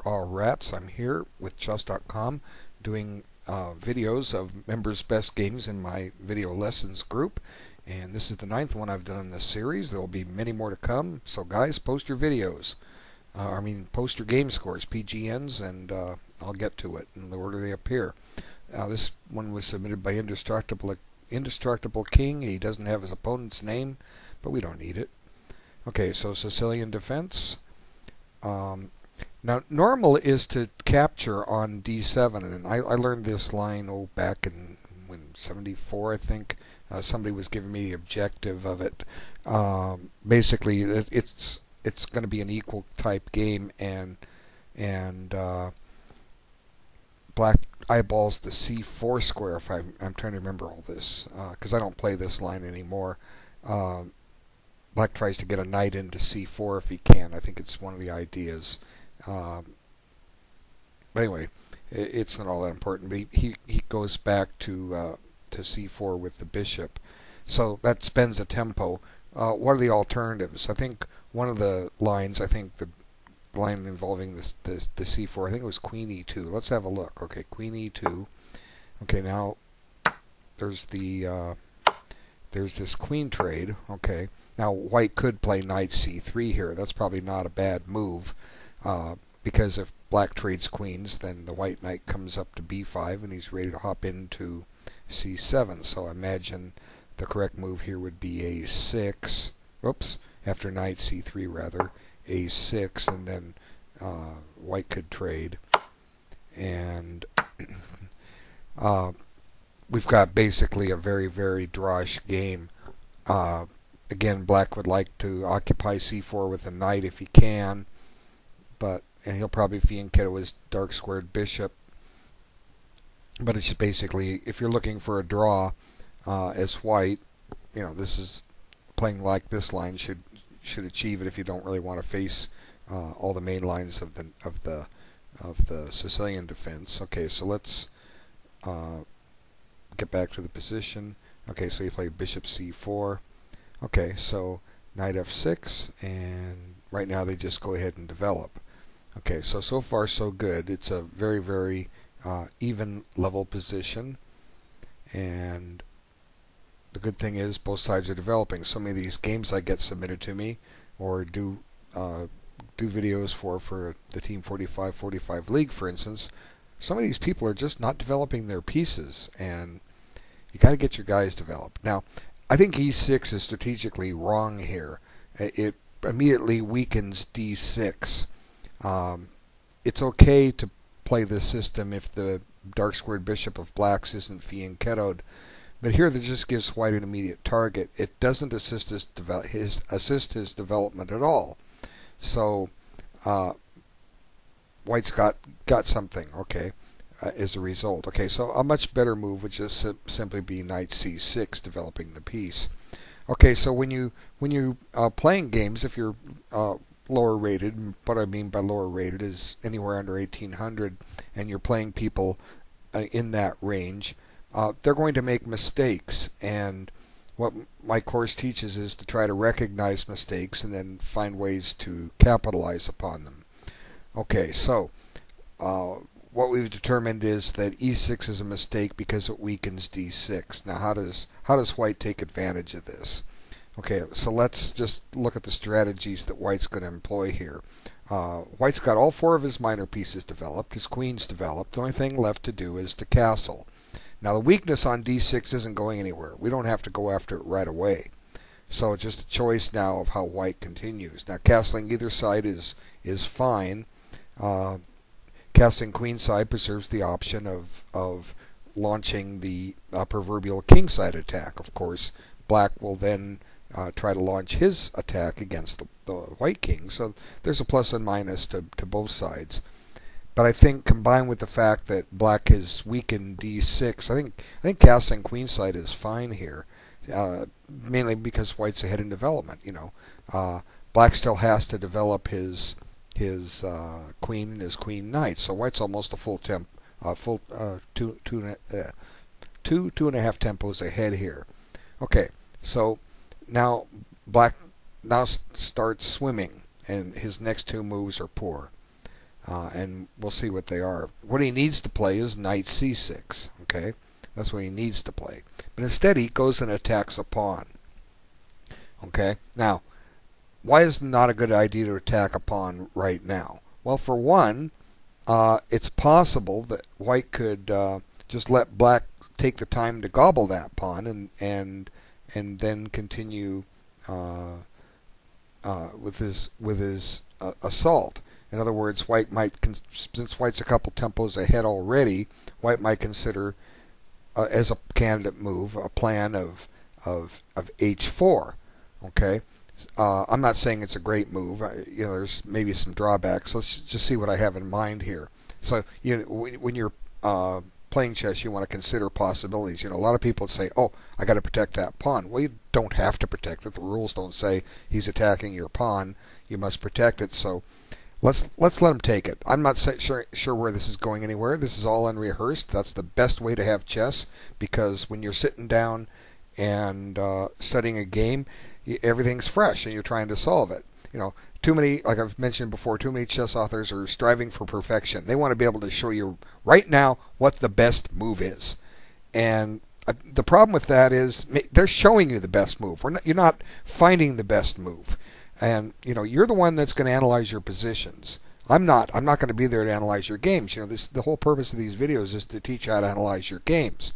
All rats, I'm here with chess.com doing videos of members' best games in my video lessons group, and this is the 9th one I've done in this series. There will be many more to come, so guys, post your videos. Post your game scores, PGNs, and I'll get to it in the order they appear. This one was submitted by Indestructibleking. He doesn't have his opponent's name, but we don't need it. Okay, so Sicilian defense. Now, normal is to capture on D7, and I learned this line back in 74, I think. Somebody was giving me the objective of it. Basically, it's going to be an equal type game, and black eyeballs the C4 square. If I'm trying to remember all this, because I don't play this line anymore. Black tries to get a knight into C4 if he can. I think it's one of the ideas. But anyway, it's not all that important. But he goes back to C4 with the bishop, so that spends a tempo. What are the alternatives? I think one of the lines, I think the line involving the C4, I think it was Queen E2. Let's have a look. Okay, Queen E2. Okay, now there's this queen trade. Okay, now white could play knight C3 here. That's probably not a bad move. Because if black trades queens, then the white knight comes up to B5 and he's ready to hop into C7. So I imagine the correct move here would be A6. Whoops, after knight C3 rather, A6, and then white could trade. And we've got basically a very, very drawish game. Again, black would like to occupy C4 with a knight if he can. And he'll probably fianchetto his dark squared bishop. But it's just basically, if you're looking for a draw as white, this is playing like this line should achieve it if you don't really want to face all the main lines of the Sicilian defense. Okay, so let's get back to the position. Okay, so you play bishop C4. Okay, so knight F6, and right now they just go ahead and develop. Okay, so far so good. It's a very, very even level position, and the good thing is both sides are developing. So many of these games I get submitted to me, or do videos for the Team 45 League, for instance. Some of these people are just not developing their pieces, and you got to get your guys developed. Now, I think E6 is strategically wrong here. It immediately weakens D6. It's okay to play this system if the dark squared bishop of blacks isn't fianchettoed, but here that just gives white an immediate target. It doesn't assist his development at all. So white's got something. Okay, as a result. Okay, so a much better move would just simply be knight C6, developing the piece. Okay, so when you playing games, if you're lower rated, what I mean by lower rated is anywhere under 1800, and you're playing people in that range, they're going to make mistakes, and what my course teaches is to try to recognize mistakes and then find ways to capitalize upon them. Okay, so what we've determined is that E6 is a mistake because it weakens D6. Now how does white take advantage of this? Okay, so let's just look at the strategies that white's going to employ here. White's got all 4 of his minor pieces developed, his queen's developed. The only thing left to do is to castle. Now the weakness on D6 isn't going anywhere. We don't have to go after it right away. So it's just a choice now of how white continues. Now castling either side is fine. Castling queenside preserves the option of launching the proverbial kingside attack. Of course, black will then try to launch his attack against the white king. So there's a plus and minus to both sides. But I think combined with the fact that black has weakened D6, I think castling queenside is fine here, mainly because white's ahead in development. Black still has to develop his queen and his queen knight. So white's almost a full 2.5 tempos ahead here. Okay, so now black starts swimming, and his next 2 moves are poor. and we'll see what they are. What he needs to play is knight c6. Okay, that's what he needs to play. But instead, he goes and attacks a pawn. Okay, now, why is it not a good idea to attack a pawn right now? Well, for one, it's possible that white could just let black take the time to gobble that pawn and then continue with his assault. In other words, white might, since white's a couple tempos ahead already, white might consider as a candidate move a plan of h4. Okay, I'm not saying it's a great move. There's maybe some drawbacks. Let's just see what I have in mind here. So when you're playing chess, you want to consider possibilities. A lot of people say, "Oh, I got to protect that pawn." Well, you don't have to protect it. The rules don't say he's attacking your pawn. You must protect it. So let's let him take it. I'm not sure where this is going anywhere. This is all unrehearsed. That's the best way to have chess, because when you're sitting down and studying a game, everything's fresh and you're trying to solve it. Too many, like I've mentioned before, too many chess authors are striving for perfection. They want to be able to show you right now what the best move is. And the problem with that is they're showing you the best move. You're not finding the best move. And you're the one that's going to analyze your positions. I'm not going to be there to analyze your games. The whole purpose of these videos is to teach you how to analyze your games.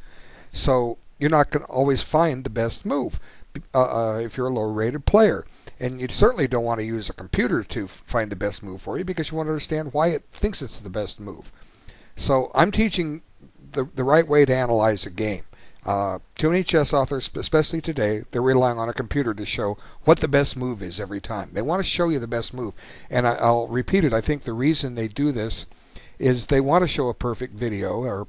So you're not going to always find the best move if you're a low-rated player. And you certainly don't want to use a computer to find the best move for you, because you want to understand why it thinks it's the best move. So I'm teaching the right way to analyze a game. Too many chess authors, especially today, they're relying on a computer to show what the best move is every time. They want to show you the best move. And I'll repeat it. I think the reason they do this is they want to show a perfect video or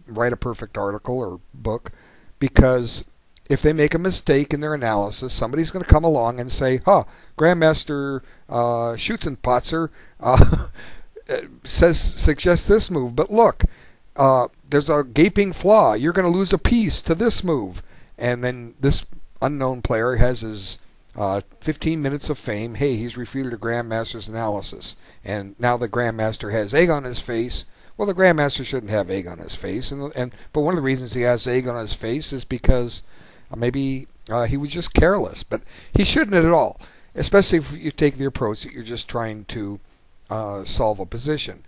write a perfect article or book, because if they make a mistake in their analysis, somebody's going to come along and say, Grandmaster Schutzenpotzer suggests this move, but look, there's a gaping flaw. You're going to lose a piece to this move. And then this unknown player has his 15 minutes of fame. Hey, he's refuted a Grandmaster's analysis. And now the Grandmaster has egg on his face. Well, the Grandmaster shouldn't have egg on his face. But one of the reasons he has egg on his face is because maybe he was just careless. But he shouldn't at all, especially if you take the approach that you're just trying to solve a position.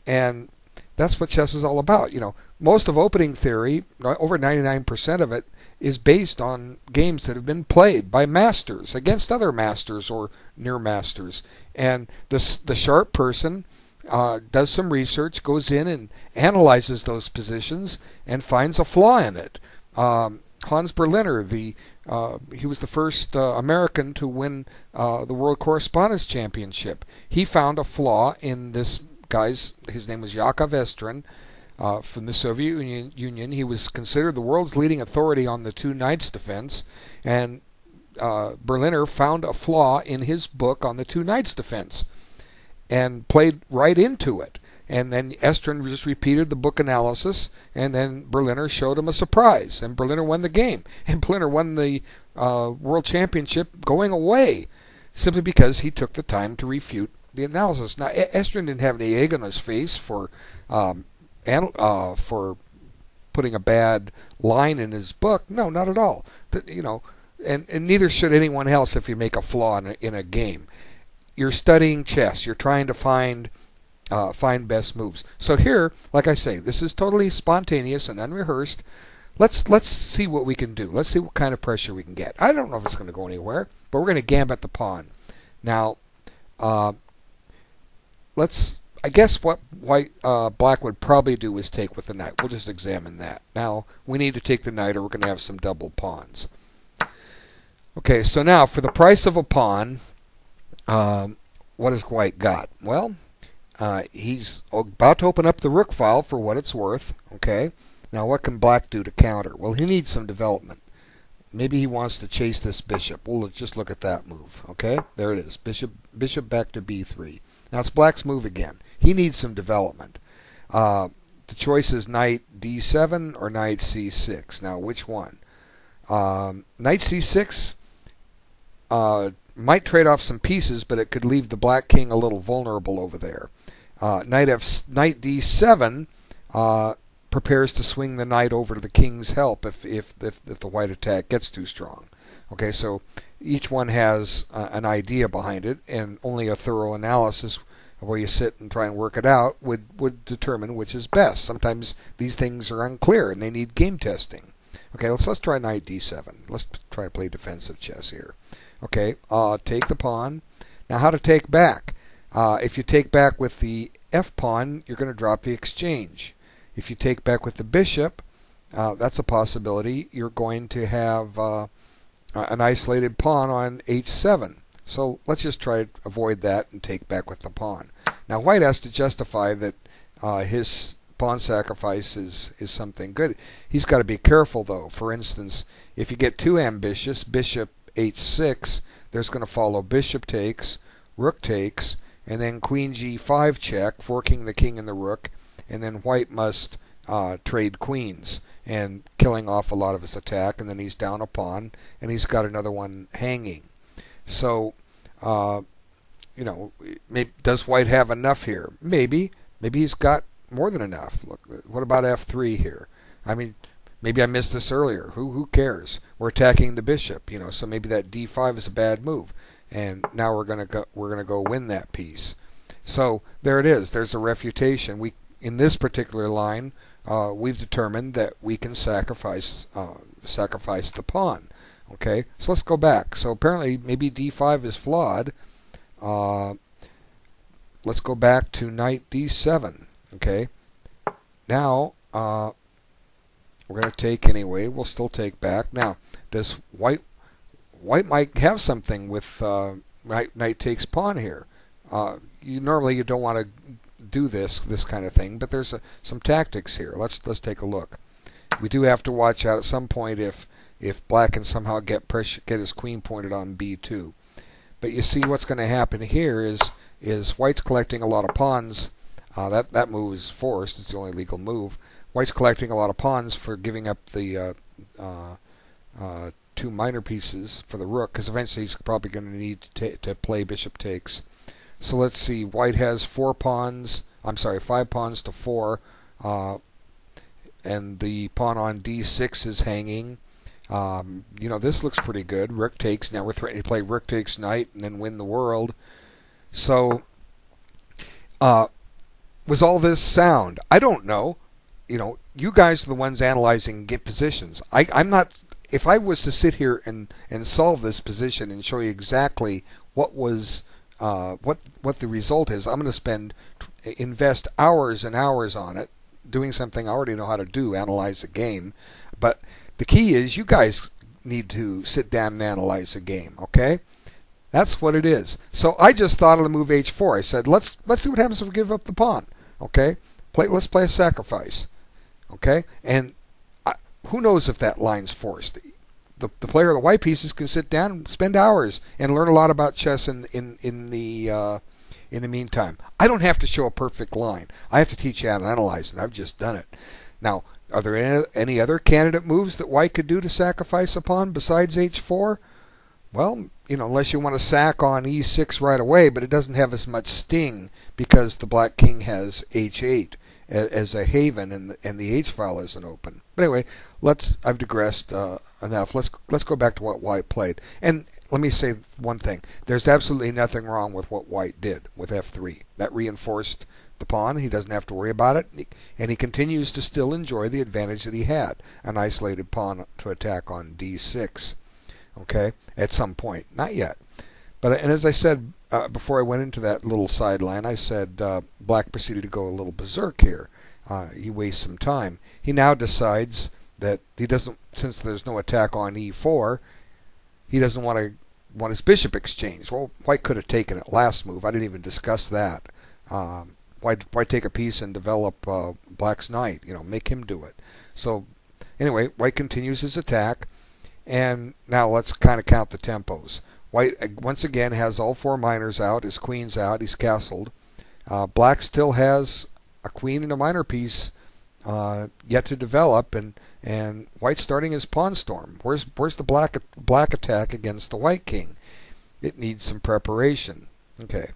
And that's what chess is all about. Most of opening theory, over 99% of it, is based on games that have been played by masters against other masters or near masters. And the sharp person does some research, goes in and analyzes those positions and finds a flaw in it. Hans Berliner, he was the first American to win the World Correspondence Championship. He found a flaw in this guy's, his name was Yakov Estrin, from the Soviet Union. He was considered the world's leading authority on the two knights defense, and Berliner found a flaw in his book on the two knights defense and played right into it. And then Estrin just repeated the book analysis, and then Berliner showed him a surprise, and Berliner won the game. And Berliner won the World Championship going away, simply because he took the time to refute the analysis. Now, Estrin didn't have any egg on his face for putting a bad line in his book. No, not at all. And neither should anyone else if you make a flaw in a game. You're studying chess. You're trying to find best moves. So here, like I say, this is totally spontaneous and unrehearsed. Let's see what we can do. Let's see what kind of pressure we can get. I don't know if it's going to go anywhere, but we're going to gambit the pawn. Now, I guess what black would probably do is take with the knight. We'll just examine that. Now, we need to take the knight or we're going to have some double pawns. Okay, so now for the price of a pawn, what has white got? Well, he's about to open up the rook file for what it's worth. Okay, now what can black do to counter? Well, he needs some development. Maybe he wants to chase this bishop. Well, let's just look at that move. Okay, there it is. Bishop back to b3. Now it's black's move again. He needs some development. The choice is knight d7 or knight c6. Now, which one? Knight c6 might trade off some pieces, but it could leave the black king a little vulnerable over there. Knight d7 prepares to swing the knight over to the king's help if the white attack gets too strong. Okay, so each one has an idea behind it, and only a thorough analysis where you sit and try and work it out would determine which is best. Sometimes these things are unclear and they need game testing. Okay, let's try knight d7. Let's try to play defensive chess here. Okay, take the pawn. Now how to take back? If you take back with the f pawn, you're going to drop the exchange. If you take back with the bishop, that's a possibility. You're going to have an isolated pawn on h7. So let's just try to avoid that and take back with the pawn. Now white has to justify that his pawn sacrifice is something good. He's got to be careful though. For instance, if you get too ambitious, bishop h6, there's going to follow bishop takes, rook takes, and then queen g5 check, forking the king and the rook, and then white must trade queens and killing off a lot of his attack, and then he's down a pawn, and he's got another one hanging. So, you know, does white have enough here? Maybe. Maybe he's got more than enough. Look, what about f3 here? I mean, maybe I missed this earlier. Who cares? We're attacking the bishop, you know. So maybe that d5 is a bad move, and now we're gonna go win that piece. So there it is. There's a refutation. In this particular line, we've determined that we can sacrifice the pawn. Okay, so let's go back. So apparently maybe d5 is flawed. Let's go back to knight d7. Okay, now we're going to take anyway. We'll still take back. Now, does white might have something with knight takes pawn here. Normally you don't want to do this kind of thing, but there's some tactics here. Let's take a look. We do have to watch out at some point if black can somehow get his queen pointed on b2. But you see what's going to happen here is white's collecting a lot of pawns. That move is forced. It's the only legal move. White's collecting a lot of pawns for giving up the two minor pieces for the rook, because eventually he's probably going to need to play bishop takes. So let's see. White has 5 pawns to 4, and the pawn on d6 is hanging. You know, this looks pretty good. Rook takes. Now we're threatening to play rook takes knight and then win the world. So, was all this sound? I don't know. You know, you guys are the ones analyzing get positions. I'm not. If I was to sit here and solve this position and show you exactly what was what the result is, I'm going to invest hours and hours on it, doing something I already know how to do, analyze a game. But the key is you guys need to sit down and analyze a game, okay? That's what it is. So I just thought of the move h4. I said, let's see what happens if we give up the pawn, okay? Let's play a sacrifice, okay? And who knows if that line's forced? The player of the white pieces can sit down and spend hours and learn a lot about chess in the meantime. I don't have to show a perfect line. I have to teach you how to analyze it. I've just done it. Now, are there any other candidate moves that white could do to sacrifice a pawn besides h4? Well, you know, unless you want to sack on e6 right away, but it doesn't have as much sting because the black king has h8 as a haven, and the h file isn't open. But anyway, I've digressed enough. Let's go back to what white played. And let me say one thing: there's absolutely nothing wrong with what white did with f3. That reinforced the pawn. He doesn't have to worry about it, and he continues to still enjoy the advantage that he had, an isolated pawn to attack on d6. Okay, at some point, not yet. But and as I said before I went into that little sideline, I said black proceeded to go a little berserk here. He wastes some time. He now decides that he doesn't, since there's no attack on e4, he doesn't want his bishop exchanged. Well, white could have taken it last move. I didn't even discuss that. Why take a piece and develop black's knight? You know, make him do it. So anyway, white continues his attack, and now let's kind of count the tempos. White once again has all 4 minors out, his queen's out, he's castled. Black still has a queen and a minor piece yet to develop, and white's starting his pawn storm. Where's the black attack against the white king? it needs some preparation. Okay,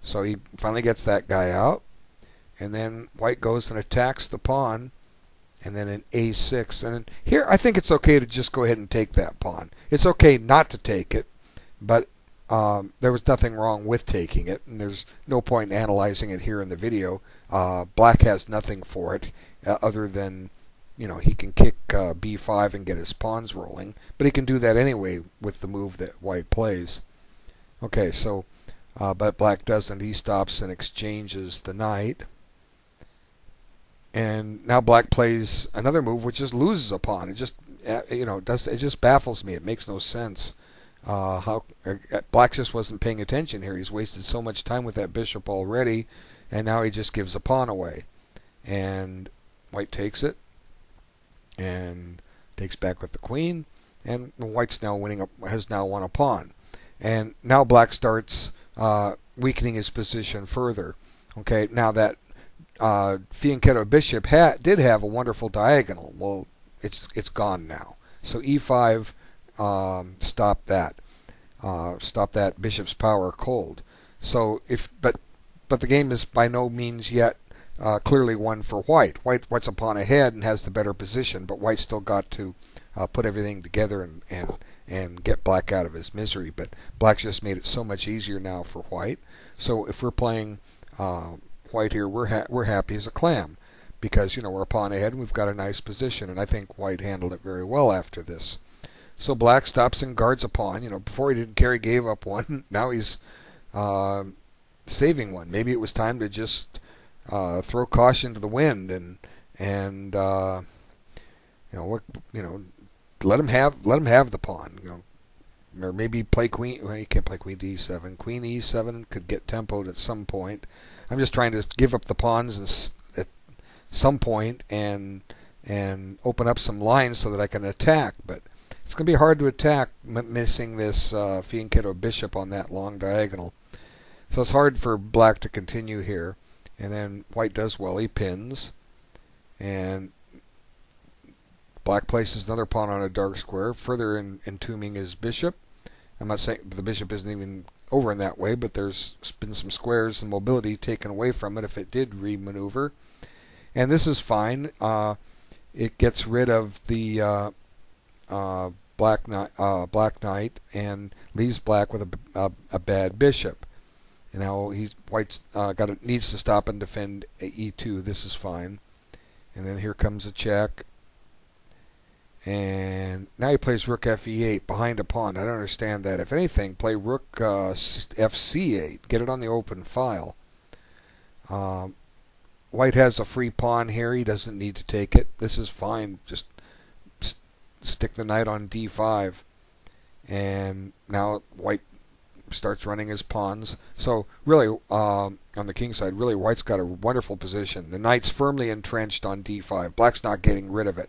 so he finally gets that guy out, and then white goes and attacks the pawn, and then an a6. And here I think it's okay to just go ahead and take that pawn. It's okay not to take it, but there was nothing wrong with taking it, and there's no point in analyzing it here in the video. Black has nothing for it other than, you know, he can kick b5 and get his pawns rolling, but he can do that anyway with the move that white plays. Okay, so but black doesn't. He stops and exchanges the knight, and now black plays another move which just loses a pawn. It just it just baffles me. It makes no sense. How black just wasn't paying attention here. He's wasted so much time with that bishop already, and now he just gives a pawn away, and white takes it and takes back with the queen, and white's now has now won a pawn, and now black starts weakening his position further. Okay, now that Fianchetto bishop did have a wonderful diagonal. Well, it's gone now. So e5 stop that bishop's power cold. So but the game is by no means yet clearly won for white. White's a pawn ahead and has the better position, but white still got to put everything together and get black out of his misery. But black just made it so much easier now for white. So if we're playing white here, we're happy as a clam, because we're a pawn ahead and we've got a nice position, and I think white handled it very well after this. So black stops and guards a pawn. Before he didn't care, he gave up one. Now he's saving one. Maybe it was time to just throw caution to the wind and let him have the pawn. Or maybe play queen. Well, you can't play queen d7. Queen e7 could get tempoed at some point. I'm just trying to give up the pawns at some point and open up some lines so that I can attack. But it's going to be hard to attack missing this Fianchetto bishop on that long diagonal. So it's hard for black to continue here. And then white does well. He pins, and black places another pawn on a dark square, further entombing his bishop. I'm not saying the bishop isn't even over in that way, but there's been some squares and mobility taken away from it if it did remaneuver. And this is fine. It gets rid of the black knight and leaves black with a bad bishop. And now white's needs to stop and defend e2. This is fine. And then here comes a check. And now he plays rook fe8 behind a pawn. I don't understand that. If anything, play rook fc8. Get it on the open file. White has a free pawn here. He doesn't need to take it. This is fine. Just stick the knight on d5. And now white starts running his pawns. So really, on the king side, really white's got a wonderful position. The knight's firmly entrenched on d5. Black's not getting rid of it.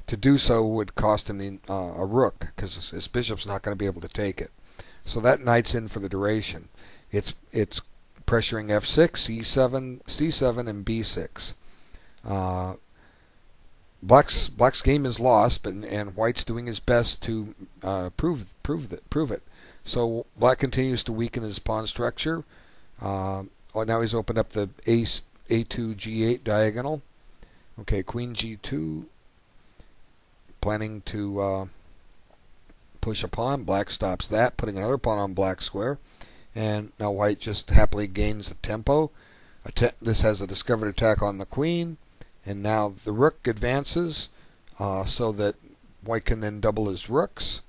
To do so would cost him a rook, because his bishop's not going to be able to take it. So that knight's in for the duration. It's pressuring f6, e7, c7, and b6. Black's game is lost, and white's doing his best to prove it. So black continues to weaken his pawn structure. Now he's opened up the a2 g8 diagonal. Okay, queen g2. Planning to push a pawn. Black stops that, putting another pawn on black square. And now white just happily gains the tempo. This has a discovered attack on the queen. And now the rook advances so that white can then double his rooks.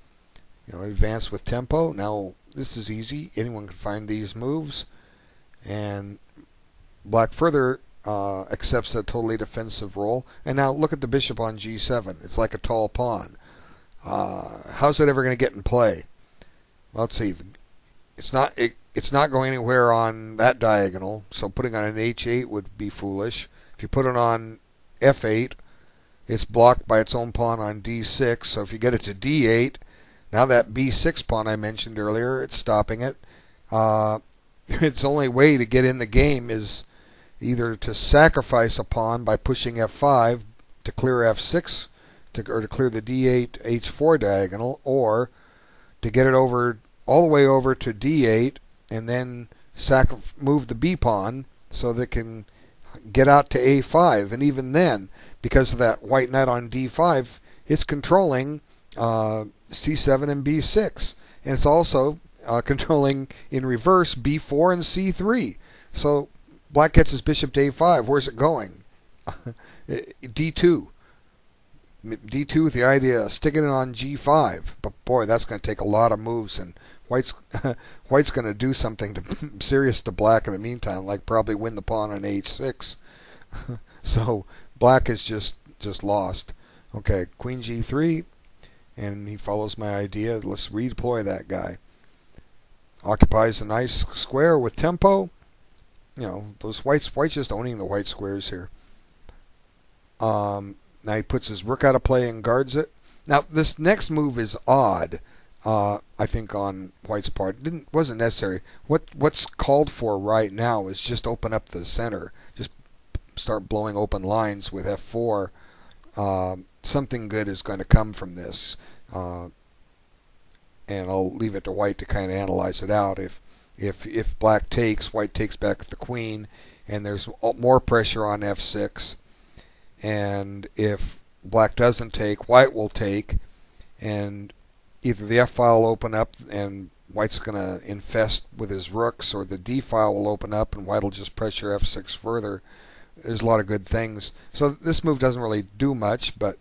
Advance with tempo. Now this is easy. Anyone can find these moves. And black further accepts a totally defensive role. And now look at the bishop on g7. It's like a tall pawn. How's it ever going to get in play? Well, let's see. It's not going anywhere on that diagonal, so putting on an h8 would be foolish. If you put it on f8, it's blocked by its own pawn on d6. So if you get it to d8, now that b6 pawn I mentioned earlier, it's stopping it. Its only way to get in the game is either to sacrifice a pawn by pushing f5 to clear f6 or to clear the d8 h4 diagonal, or to get it over all the way over to d8 and then move the b pawn so that it can get out to a5. And even then, because of that white knight on d5, it's controlling c7 and b6. And it's also controlling in reverse b4 and c3. So black gets his bishop to a5. Where's it going? d2. d2 with the idea of sticking it on g5. But boy, that's going to take a lot of moves, and white's going to do something serious to black in the meantime, like probably win the pawn on h6. So black is just lost. Okay, queen g3, and he follows my idea. Let's redeploy that guy. Occupies a nice square with tempo. You know, those white's just owning the white squares here. Now he puts his rook out of play and guards it. Now this next move is odd, I think, on white's part. Wasn't necessary. What's called for right now is just open up the center. Just start blowing open lines with f4. Something good is going to come from this, and I'll leave it to white to kind of analyze it out. If black takes, white takes back the queen, and there's more pressure on f6. And if black doesn't take, white will take, and either the f file will open up and white's going to infest with his rooks, or the d file will open up and white will just pressure f6 further. There's a lot of good things. So this move doesn't really do much, but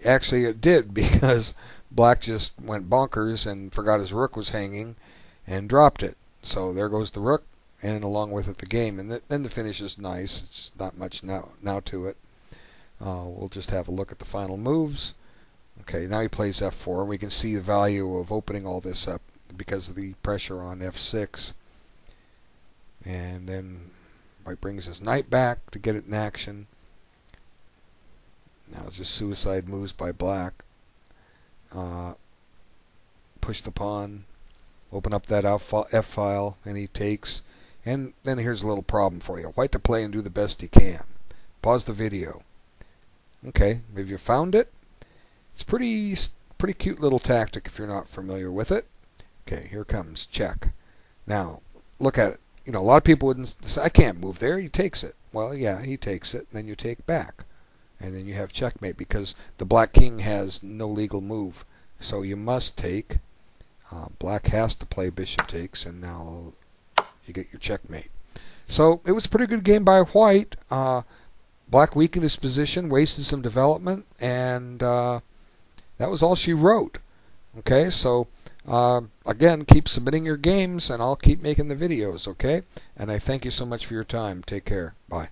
actually it did, because black just went bonkers and forgot his rook was hanging and dropped it. So there goes the rook, and along with it the game. And then the finish is nice. It's not much now to it. We'll just have a look at the final moves. Okay, now he plays f4, and we can see the value of opening all this up because of the pressure on f6. And then white brings his knight back to get it in action. Now it's just suicide moves by black. Push the pawn, open up that f file, and he takes. And then here's a little problem for you. White to play and do the best he can. Pause the video. Okay, have you found it? It's pretty cute little tactic if you're not familiar with it. Okay, here comes check. Now, look at it. You know, a lot of people wouldn't say, I can't move there. He takes it. Well, yeah, he takes it. And then you take back. And then you have checkmate, because the black king has no legal move. So you must take. Black has to play bishop takes, and now you get your checkmate. So it was a pretty good game by white. Black weakened his position, wasted some development, and that was all she wrote. Okay, so again, keep submitting your games, and I'll keep making the videos, okay? And I thank you so much for your time. Take care. Bye.